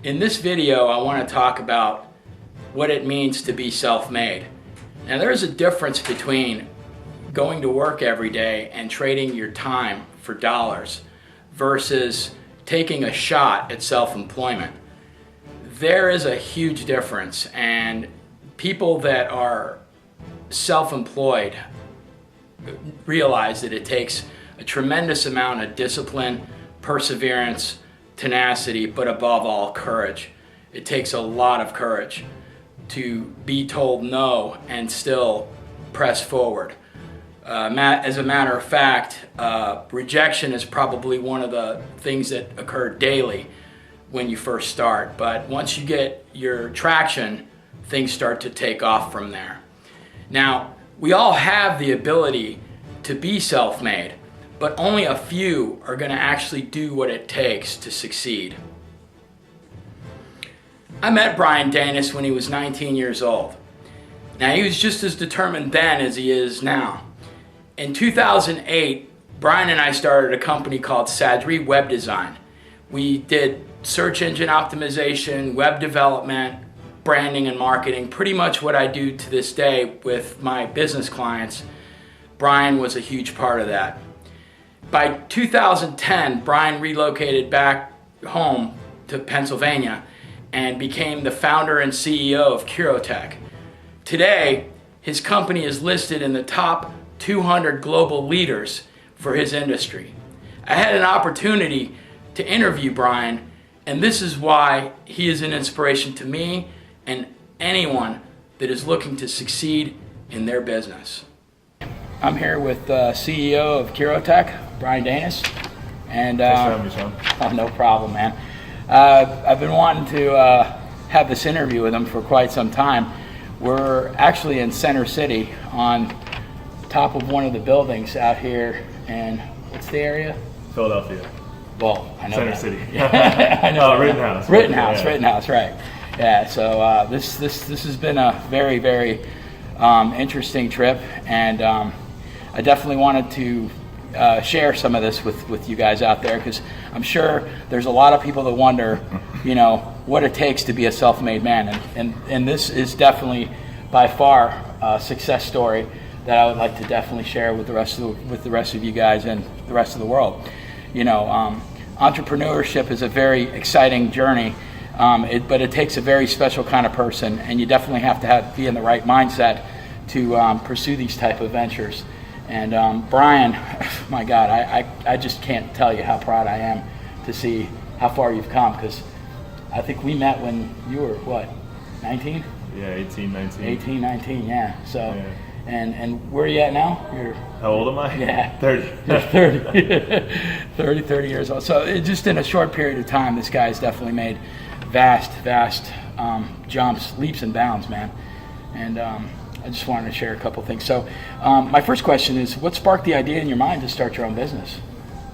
In this video, I want to talk about what it means to be self-made. Now, there's a difference between going to work every day and trading your time for dollars versus taking a shot at self-employment. There is a huge difference, and people that are self-employed realize that it takes a tremendous amount of discipline, perseverance, tenacity, but above all, courage. It takes a lot of courage to be told no and still press forward. As a matter of fact, rejection is probably one of the things that occur daily when you first start. But once you get your traction, things start to take off from there. Now, we all have the ability to be self-made, but only a few are going to actually do what it takes to succeed. I met Brian Danis when he was 19 years old. Now, he was just as determined then as he is now. In 2008, Brian and I started a company called Sadri Web Design. We did search engine optimization, web development, branding and marketing, pretty much what I do to this day with my business clients. Brian was a huge part of that. By 2010, Brian relocated back home to Pennsylvania and became the founder and CEO of Curotech. Today, his company is listed in the top 200 global leaders for his industry. I had an opportunity to interview Brian, and this is why he is an inspiration to me and anyone that is looking to succeed in their business. I'm here with the CEO of Curotech, Brian Danis. And Thanks for having me, Sean. Oh, no problem, man. I've been wanting to have this interview with him for quite some time. We're actually in Center City on top of one of the buildings out here in, what's the area? Philadelphia. Well, I know Center that. City. I know. Rittenhouse. Rittenhouse, right. Yeah, so this has been a very, very interesting trip, and I definitely wanted to share some of this with you guys out there, because I'm sure there's a lot of people that wonder, what it takes to be a self-made man, and this is definitely by far a success story that I would like to definitely share with the rest of you guys and the rest of the world. Entrepreneurship is a very exciting journey, but it takes a very special kind of person, and you definitely have to be in the right mindset to pursue these type of ventures. And Brian, my God, I just can't tell you how proud I am to see how far you've come, because I think we met when you were, what, 19? Yeah, 18, 19. 18, 19, yeah. So, yeah. And where are you at now? How old am I? Yeah. 30. You're 30 years old. So just in a short period of time, this guy's definitely made vast jumps, leaps and bounds, man. And I just wanted to share a couple things. So my first question is, what sparked the idea in your mind to start your own business?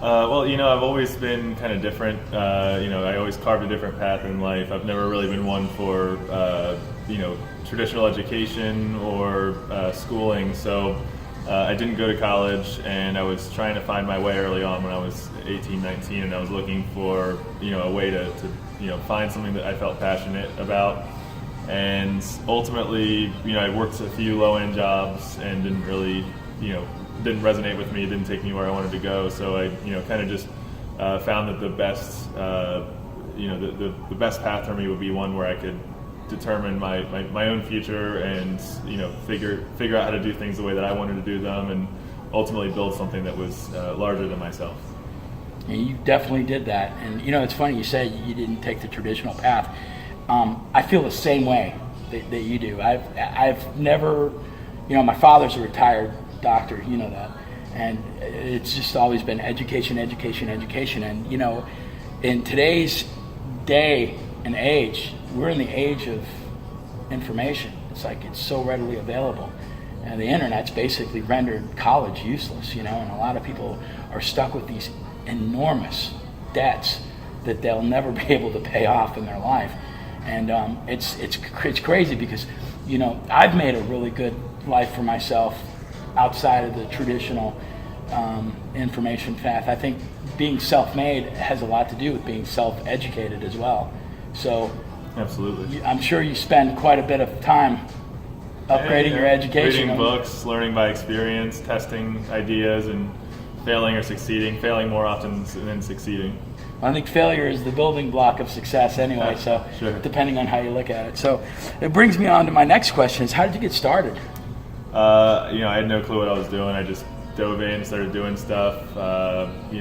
Well, I've always been kind of different. I always carved a different path in life. I've never really been one for, traditional education or schooling. So I didn't go to college, and I was trying to find my way early on when I was 18, 19, and I was looking for, a way to find something that I felt passionate about. And ultimately, I worked a few low-end jobs and didn't really, didn't resonate with me, didn't take me where I wanted to go. So I, kind of just found that the best, the best path for me would be one where I could determine my own future and, figure out how to do things the way that I wanted to do them, and ultimately build something that was larger than myself. Yeah, you definitely did that. And, it's funny you say you didn't take the traditional path. I feel the same way that you do. I've never, my father's a retired doctor, that, and it's just always been education, and in today's day and age, we're in the age of information. It's like it's so readily available, and the internet's basically rendered college useless, and a lot of people are stuck with these enormous debts that they'll never be able to pay off in their life. And it's crazy because, I've made a really good life for myself outside of the traditional information path. I think being self-made has a lot to do with being self-educated as well. So Absolutely. I'm sure you spend quite a bit of time upgrading your education. Reading books, learning by experience, testing ideas, and failing or succeeding. Failing more often than succeeding. I think failure is the building block of success anyway, so sure. Depending on how you look at it. So it brings me on to my next question is, how did you get started? I had no clue what I was doing. I just dove in, started doing stuff.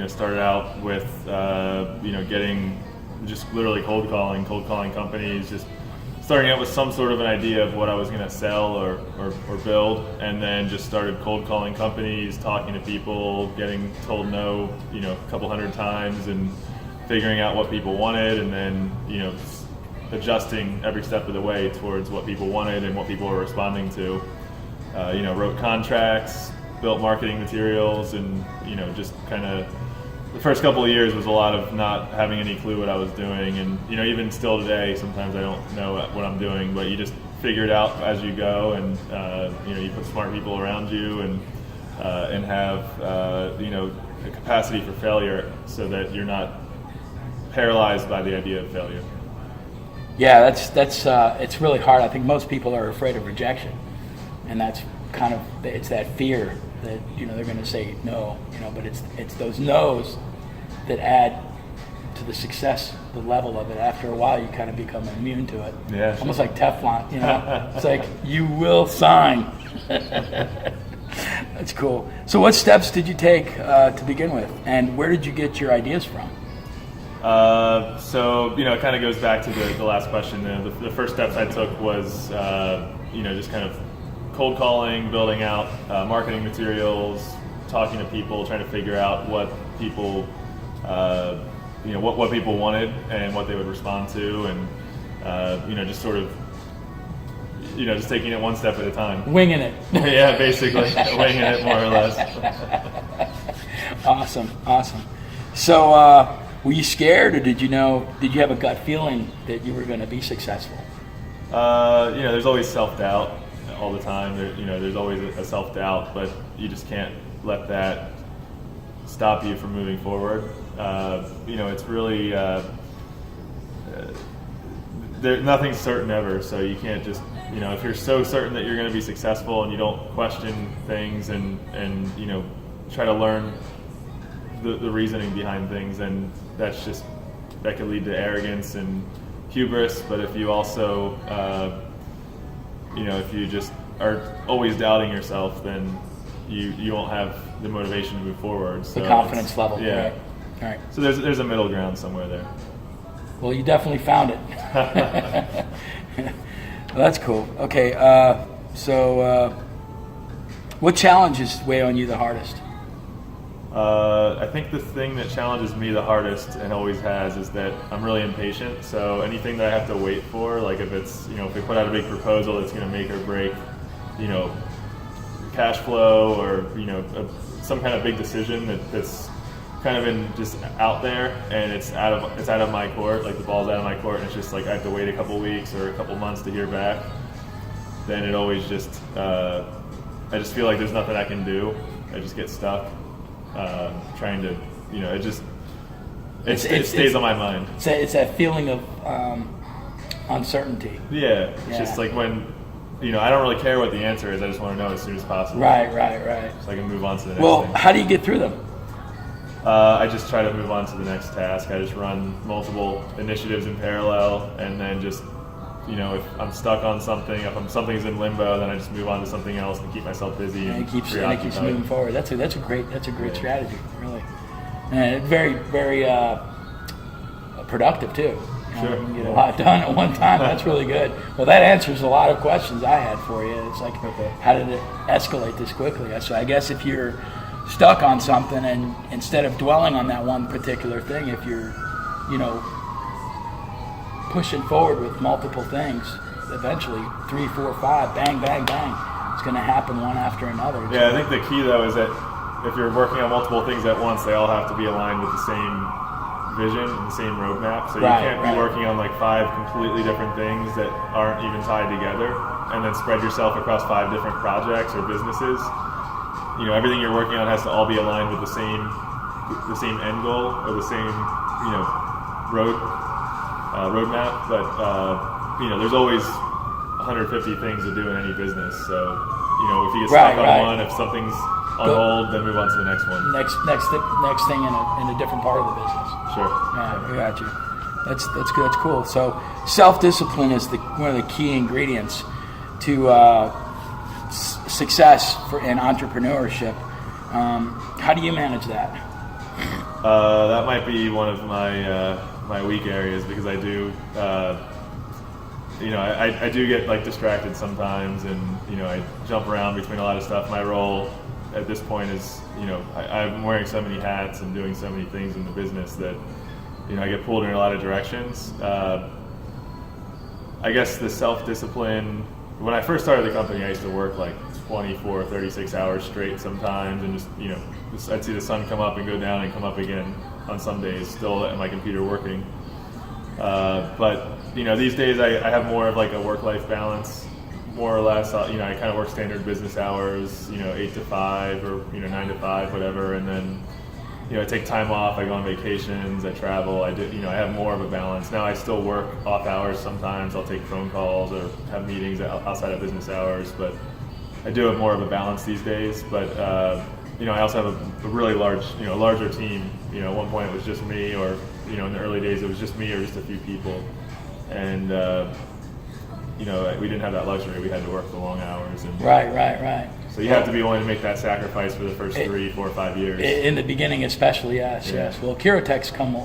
Started out with, getting just literally cold calling companies, just starting out with some sort of an idea of what I was going to sell or build, and then just started cold calling companies, talking to people, getting told no, a couple hundred times, and figuring out what people wanted, and then, adjusting every step of the way towards what people wanted and what people were responding to. Wrote contracts, built marketing materials, and, just kind of the first couple of years was a lot of not having any clue what I was doing. And, even still today, sometimes I don't know what I'm doing, but you just figure it out as you go. And, you put smart people around you and have, a capacity for failure so that you're not paralyzed by the idea of failure. Yeah, that's it's really hard. I think most people are afraid of rejection, and that's kind of, it's that fear that they're going to say no, but it's those no's that add to the success, the level of it. After a while, you kind of become immune to it. Yeah, almost like Teflon. It's like you will sign. That's cool. So, what steps did you take to begin with, and where did you get your ideas from? It kind of goes back to the last question. The first steps I took was, just kind of cold calling, building out marketing materials, talking to people, trying to figure out what people, what people wanted and what they would respond to, and just sort of, just taking it one step at a time. Winging it. Yeah, basically winging it more or less. Awesome. So, were you scared, or did you have a gut feeling that you were going to be successful? There's always self-doubt all the time. There's always a self-doubt, but you just can't let that stop you from moving forward. It's really, nothing's certain ever, so you can't just, if you're so certain that you're going to be successful and you don't question things and try to learn the reasoning behind things, and that could lead to arrogance and hubris. But if you also, if you just are always doubting yourself, then you won't have the motivation to move forward. So the confidence level. Yeah. Right. So there's a middle ground somewhere there. Well, you definitely found it. Well, that's cool. Okay. What challenges weigh on you the hardest? I think the thing that challenges me the hardest, and always has, is that I'm really impatient. So anything that I have to wait for, like if it's, if we put out a big proposal that's going to make or break, cash flow, or, some kind of big decision that's kind of in just out there, and it's out of my court, like the ball's out of my court, and it's just like I have to wait a couple weeks or a couple months to hear back, then it always just, I just feel like there's nothing I can do. I just get stuck. Trying to, it stays on my mind. It's that feeling of uncertainty. Yeah, it's just like when, I don't really care what the answer is. I just want to know as soon as possible. Right. So I can move on to the next thing. thing. How do you get through them? I just try to move on to the next task. I just run multiple initiatives in parallel, and then just, if I'm stuck on something, if something's in limbo, then I just move on to something else and keep myself busy. And it keeps moving forward. That's a great strategy, really, and very, very productive too. Sure. You get a lot done at one time. That's really good. Well, that answers a lot of questions I had for you. It's like, how did it escalate this quickly? So I guess if you're stuck on something, and instead of dwelling on that one particular thing, if you're, pushing forward with multiple things, eventually 3, 4, 5, bang, bang, bang, it's going to happen one after another. Yeah, I think the key though is that if you're working on multiple things at once, they all have to be aligned with the same vision and the same roadmap. So you can't be working on like 5 completely different things that aren't even tied together, and then spread yourself across 5 different projects or businesses. Everything you're working on has to all be aligned with the same end goal, or the same, road roadmap, but there's always 150 things to do in any business. So if you get stuck on one, if something's on hold, then move on to the next one. Next thing in a different part of the business. Sure. Yeah, I got you. That's good. That's cool. So self-discipline is one of the key ingredients to success in entrepreneurship. How do you manage that? That might be one of my weak areas, because I do I do get like distracted sometimes, and I jump around between a lot of stuff. My role at this point is I'm wearing so many hats and doing so many things in the business that I get pulled in a lot of directions. I guess the self-discipline, when I first started the company, I used to work like 24, 36 hours straight sometimes, and just I'd see the sun come up and go down and come up again on some days, still at my computer working. But these days I have more of like a work-life balance, more or less. I kind of work standard business hours, 8 to 5 or 9 to 5, whatever, and then I take time off. I go on vacations. I travel. I do. I have more of a balance now. I still work off hours sometimes. I'll take phone calls or have meetings outside of business hours, but I do have more of a balance these days. But I also have a really larger team. At one point it was just me, or in the early days it was just me or just a few people, and we didn't have that luxury. We had to work the long hours. And Right. So you have to be willing to make that sacrifice for the first 3, 4, 5 years. In the beginning, especially, yes. Well, Kirotech's come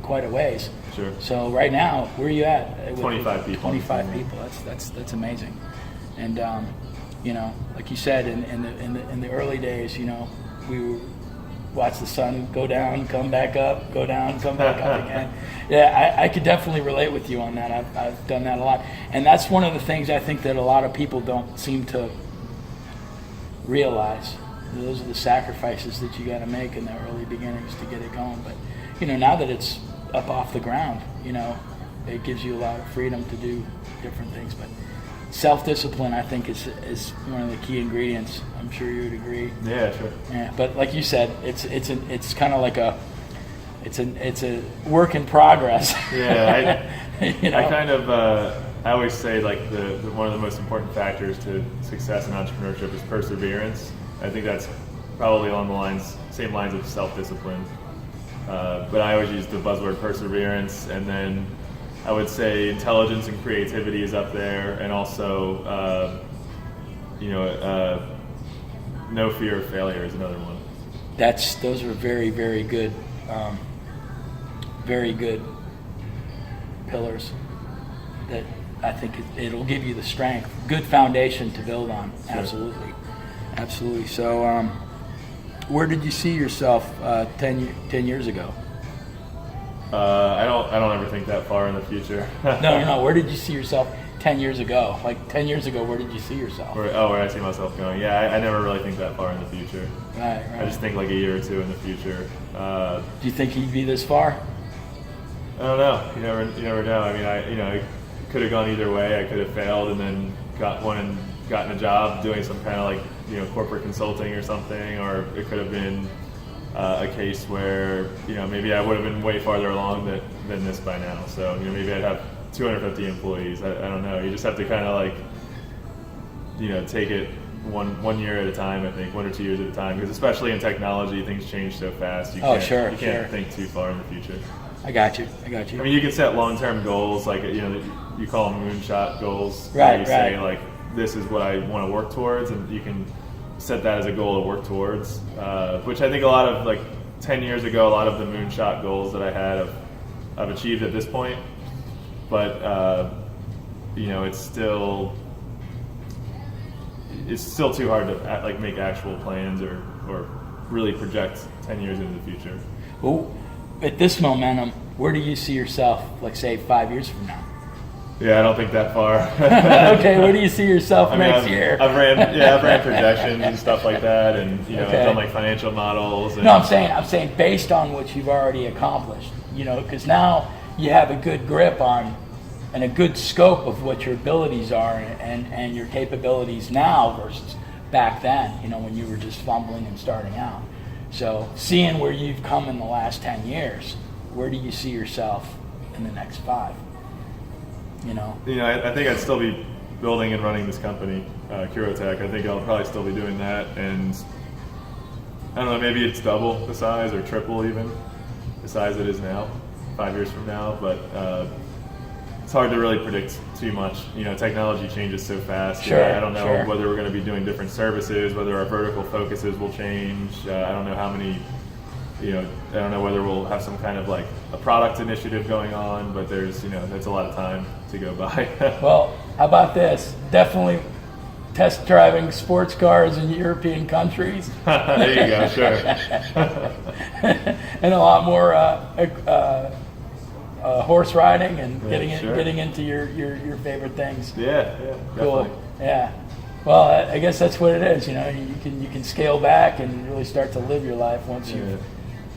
quite a ways. Sure. So right now, where are you at? 25 people. 25 people. That's amazing. And like you said, in the early days, we would watch the sun go down, come back up, go down, come back up again. Yeah, I could definitely relate with you on that. I've done that a lot, and that's one of the things I think that a lot of people don't seem to realize. Those are the sacrifices that you got to make in the early beginnings to get it going. But now that it's up off the ground, it gives you a lot of freedom to do different things. But self-discipline, I think, is one of the key ingredients. I'm sure you would agree. Yeah, sure. Yeah, but like you said, it's kind of like it's a work in progress. Yeah, I always say like one of the most important factors to success in entrepreneurship is perseverance. I think that's probably along the same lines of self-discipline. But I always use the buzzword perseverance, and then I would say intelligence and creativity is up there, and also no fear of failure is another one. Those are very, very good, pillars that I think it'll give you the strength, good foundation to build on. Sure. Absolutely. So, where did you see yourself 10 years ago? I don't ever think that far in the future. No. Where did you see yourself 10 years ago? Like 10 years ago, where did you see yourself? Where I see myself going? Yeah, I never really think that far in the future. Right. I just think like a year or two in the future. Do you think you'd be this far? I don't know. You never know. I mean, I could have gone either way. I could have failed and then gotten a job doing some kind of like corporate consulting or something, or it could have been a case where maybe I would have been way farther along than this by now. So maybe I'd have 250 employees. I don't know. You just have to kind of like take it one year at a time. I think 1 or 2 years at a time, because especially in technology, things change so fast. You can't think too far in the future. I got you. I mean, you can set long-term goals, like you call them moonshot goals. Right. Where you say like, this is what I want to work towards, and you can set that as a goal to work towards. Which I think a lot of 10 years ago, a lot of the moonshot goals that I had I've achieved at this point. But it's still too hard to make actual plans or really project 10 years into the future. Well, at this momentum, where do you see yourself, say 5 years from now? Yeah, I don't think that far. Okay, where do you see yourself next year? I've ran projections and stuff like that, and I've done financial models. And no, I'm saying based on what you've already accomplished, because now you have a good grip on and a good scope of what your abilities are and your capabilities now versus back then, when you were just fumbling and starting out. So seeing where you've come in the last 10 years, where do you see yourself in the next 5? I think I'd still be building and running this company, Curotech. I think I'll probably still be doing that, and I don't know, maybe it's double the size or triple even the size it is now, 5 years from now, but it's hard to really predict too much. Technology changes so fast. Sure, I don't know sure. whether we're going to be doing different services, whether our vertical focuses will change. I don't know how many, I don't know whether we'll have some kind of like a product initiative going on, but there's a lot of time to go by. Well, how about this? Definitely test driving sports cars in European countries. There you go, sure. And a lot more horse riding and sure. getting into your favorite things. Yeah, Cool. definitely. Yeah. Well, I guess that's what it is. You can scale back and really start to live your life once you've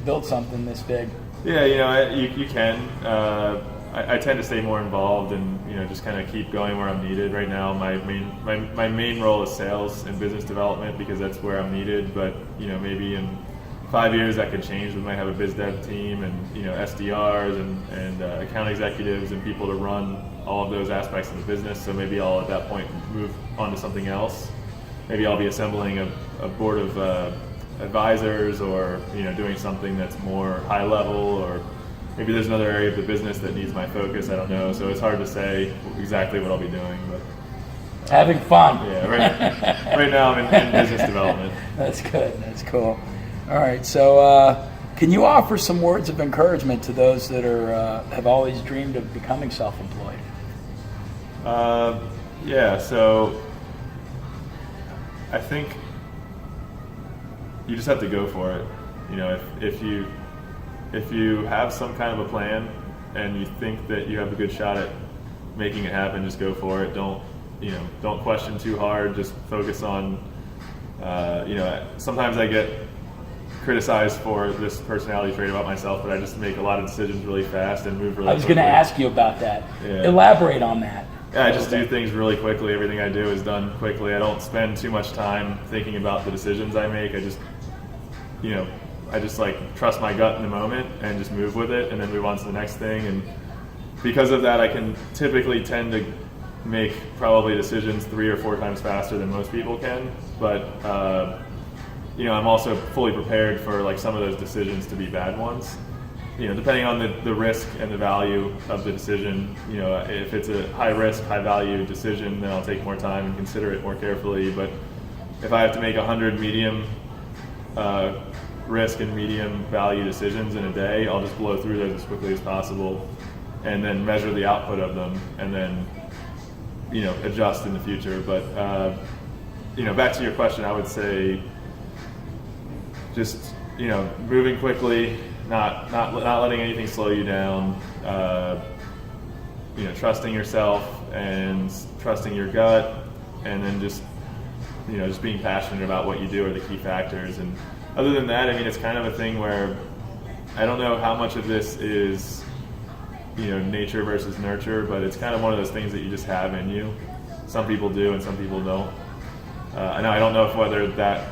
built something this big. Yeah, you can. I tend to stay more involved and just kind of keep going where I'm needed. Right now, my main role is sales and business development because that's where I'm needed. But maybe in 5 years that could change. We might have a biz dev team and SDRs and account executives and people to run all of those aspects of the business. So maybe I'll at that point move on to something else. Maybe I'll be assembling a board of advisors or doing something that's more high level, or maybe there's another area of the business that needs my focus. I don't know. So it's hard to say exactly what I'll be doing, but having fun. Yeah, right now I'm in business development. That's good. That's cool. All right. So can you offer some words of encouragement to those that have always dreamed of becoming self-employed? Yeah. So I think you just have to go for it. If you have some kind of a plan and you think that you have a good shot at making it happen, just go for it. Don't question too hard. Just focus on. Sometimes I get criticized for this personality trait about myself, but I just make a lot of decisions really fast and move really quickly. I was going to ask you about that. Yeah. Elaborate on that. Yeah, I just do things really quickly. Everything I do is done quickly. I don't spend too much time thinking about the decisions I make. I just like trust my gut in the moment and just move with it and then move on to the next thing. And because of that, I can typically tend to make probably decisions 3 or 4 times faster than most people can. But I'm also fully prepared for like some of those decisions to be bad ones. Depending on the risk and the value of the decision. If it's a high risk, high value decision, then I'll take more time and consider it more carefully. But if I have to make 100 medium risk and medium value decisions in a day, I'll just blow through those as quickly as possible and then measure the output of them and then adjust in the future. But back to your question, I would say just moving quickly, not letting anything slow you down, trusting yourself and trusting your gut, and then just being passionate about what you do are the key factors. And other than that, it's kind of a thing where I don't know how much of this is nature versus nurture, but it's kind of one of those things that you just have in you. Some people do and some people don't. And I don't know whether that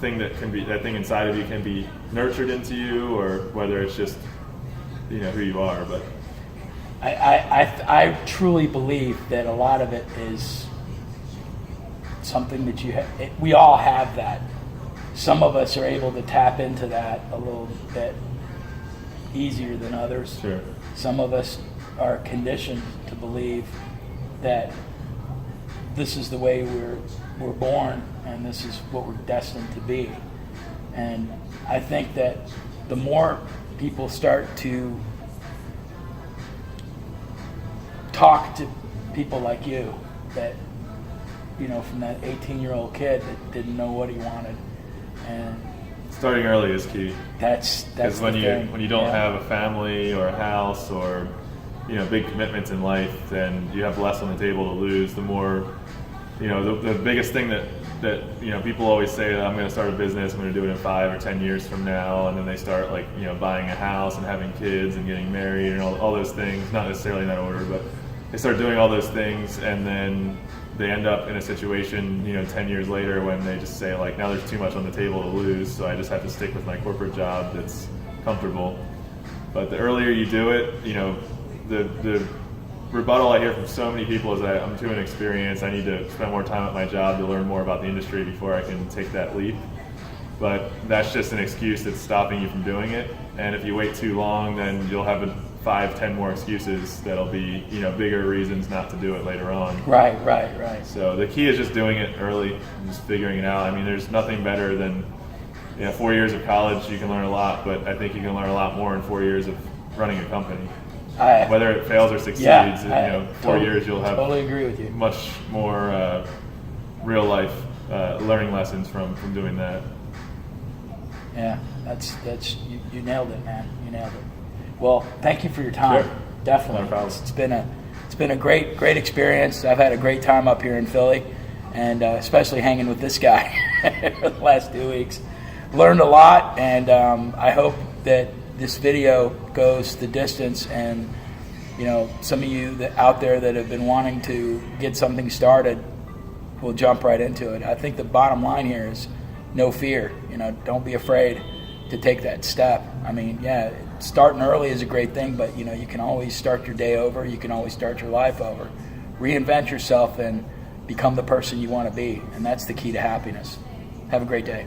thing inside of you can be nurtured into you or whether it's just who you are. But I truly believe that a lot of it is something that we all have that. Some of us are able to tap into that a little bit easier than others. Sure. Some of us are conditioned to believe that this is the way we're born and this is what we're destined to be. And I think that the more people start to talk to people like you that, from that 18-year-old kid that didn't know what he wanted, and starting early is key. That's when you don't have a family or a house or big commitments in life, then you have less on the table to lose. The more the biggest thing that people always say that I'm going to start a business, I'm going to do it in 5 or 10 years from now, and then they start buying a house and having kids and getting married and all those things, not necessarily in that order, but they start doing all those things and then they end up in a situation 10 years later when they just say now there's too much on the table to lose, so I just have to stick with my corporate job that's comfortable. But the earlier you do it, the rebuttal I hear from so many people is that I'm too inexperienced. I need to spend more time at my job to learn more about the industry before I can take that leap. But that's just an excuse that's stopping you from doing it. And if you wait too long, then you'll have 5-10 more excuses that'll be, bigger reasons not to do it later on. Right. So the key is just doing it early and just figuring it out. I mean, there's nothing better than 4 years of college. You can learn a lot, but I think you can learn a lot more in 4 years of running a company. Whether it fails or succeeds, 4 years you'll have totally agree with you. Much more real life learning lessons from doing that. Yeah, that's you nailed it, man. You nailed it. Well, thank you for your time. Sure. Definitely. No problem. It's been a great experience. I've had a great time up here in Philly, and especially hanging with this guy for the last 2 weeks. Learned a lot, and I hope that this video goes the distance, and some of you out there that have been wanting to get something started will jump right into it. I think the bottom line here is no fear. Don't be afraid to take that step. I mean, starting early is a great thing, but you can always start your day over. You can always start your life over. Reinvent yourself and become the person you want to be, and that's the key to happiness. Have a great day.